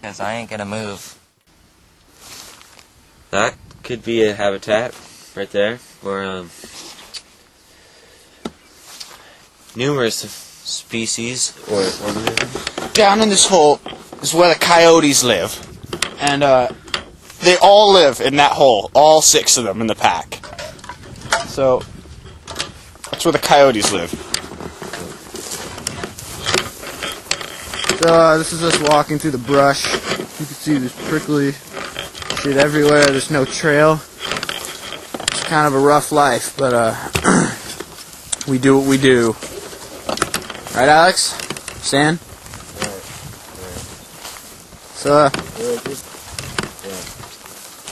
Because I ain't gonna move. That could be a habitat right there for numerous species or organisms. Down in this hole is where the coyotes live. And they all live in that hole. All 6 of them in the pack. So that's where the coyotes live. So this is us walking through the brush. You can see there's prickly shit everywhere. There's no trail. It's kind of a rough life, but we do what we do. Right, Alex? Stan? Right. So,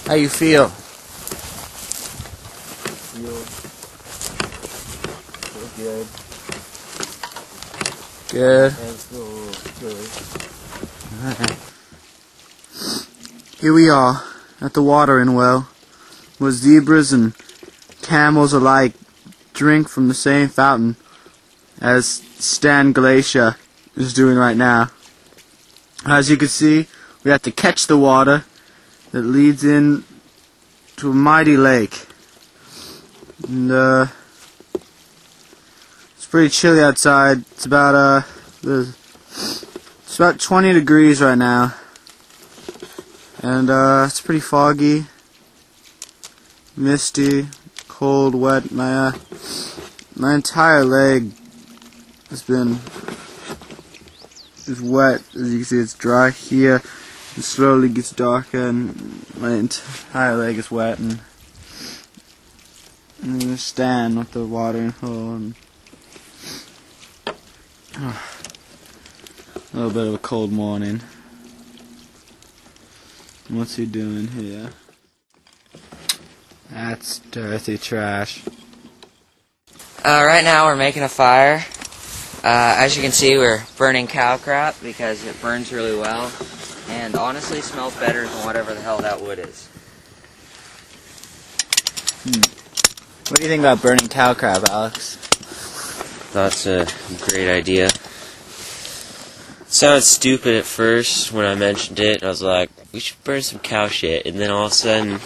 how you feel? Feel good. Good. And feel a little chilly. Alright. Here we are at the watering well, where zebras and camels alike drink from the same fountain as Stan Glacier is doing right now. As you can see, we have to catch the water that leads in to a mighty lake. And it's pretty chilly outside. It's about 20 degrees right now. And it's pretty foggy, misty, cold, wet. My entire leg has been wet. As you can see, it's dry here. It slowly gets darker, and my entire leg is wet. And I'm gonna stand with the watering hole. And a little bit of a cold morning. What's he doing here? That's dirty trash. Right now we're making a fire. As you can see, we're burning cow crap because it burns really well. And honestly smells better than whatever the hell that wood is. What do you think about burning cow crap, Alex? That's a great idea. Sounded stupid at first when I mentioned it. I was like, we should burn some cow shit. And then all of a sudden,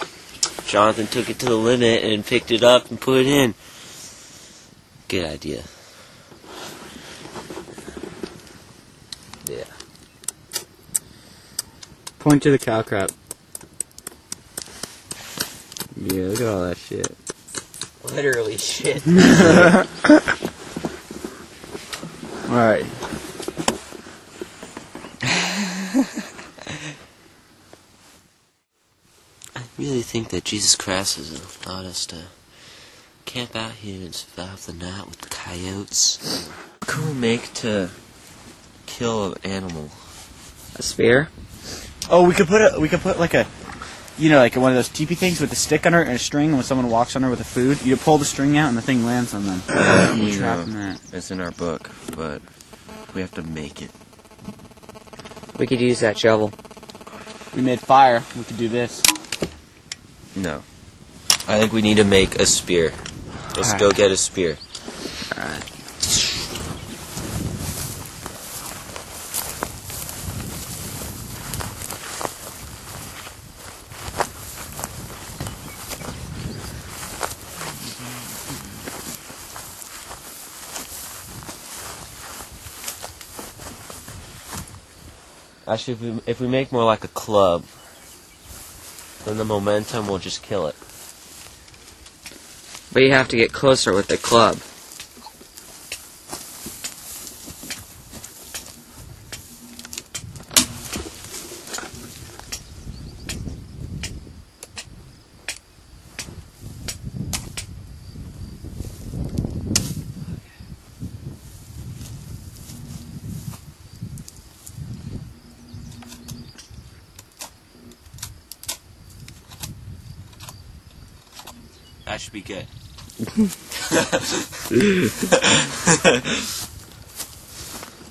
Jonathan took it to the limit and picked it up and put it in. Good idea. Yeah. Point to the cow crap. Yeah, look at all that shit. Literally shit. Alright. I really think that Jesus Christ has allowed us to camp out here and survive the night with the coyotes. What can we make to kill an animal? A spear? Oh, we could put like a, you know, like one of those teepee things with a stick under it and a string, and when someone walks under with the food, you pull the string out and the thing lands on them. Trap them in it. It's in our book, but we have to make it. We could use that shovel. We made fire. We could do this. No. I think we need to make a spear. Let's go get a spear. Alright. Actually, if we make more like a club, then the momentum will just kill it. But you have to get closer with the club. That should be good.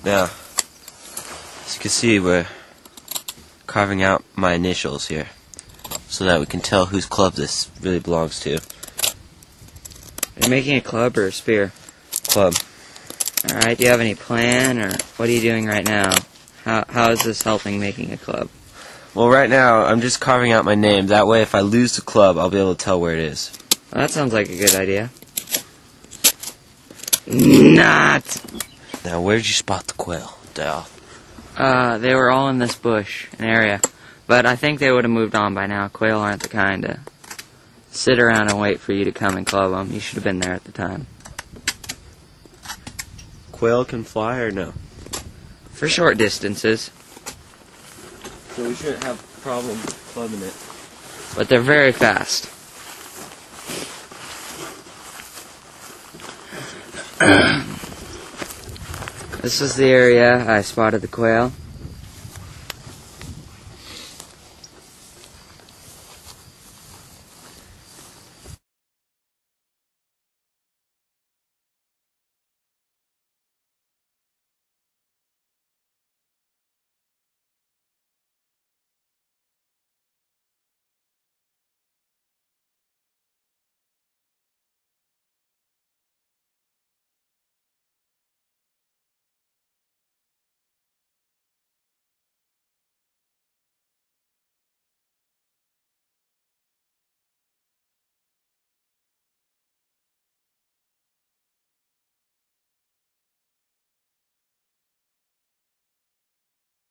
Now, as you can see, we're carving out my initials here, so that we can tell whose club this really belongs to. Are you making a club or a spear? Club. Alright, do you have any plan, or what are you doing right now? How is this helping making a club? Well, right now, I'm just carving out my name. That way, if I lose the club, I'll be able to tell where it is. Well, that sounds like a good idea. Not. Now, where did you spot the quail, Dal? They were all in this bush, an area. But I think they would have moved on by now. Quail aren't the kind to sit around and wait for you to come and club them. You should have been there at the time. Quail can fly or no? For short distances. So we shouldn't have a problem clubbing it. But they're very fast. This is the area I spotted the quail.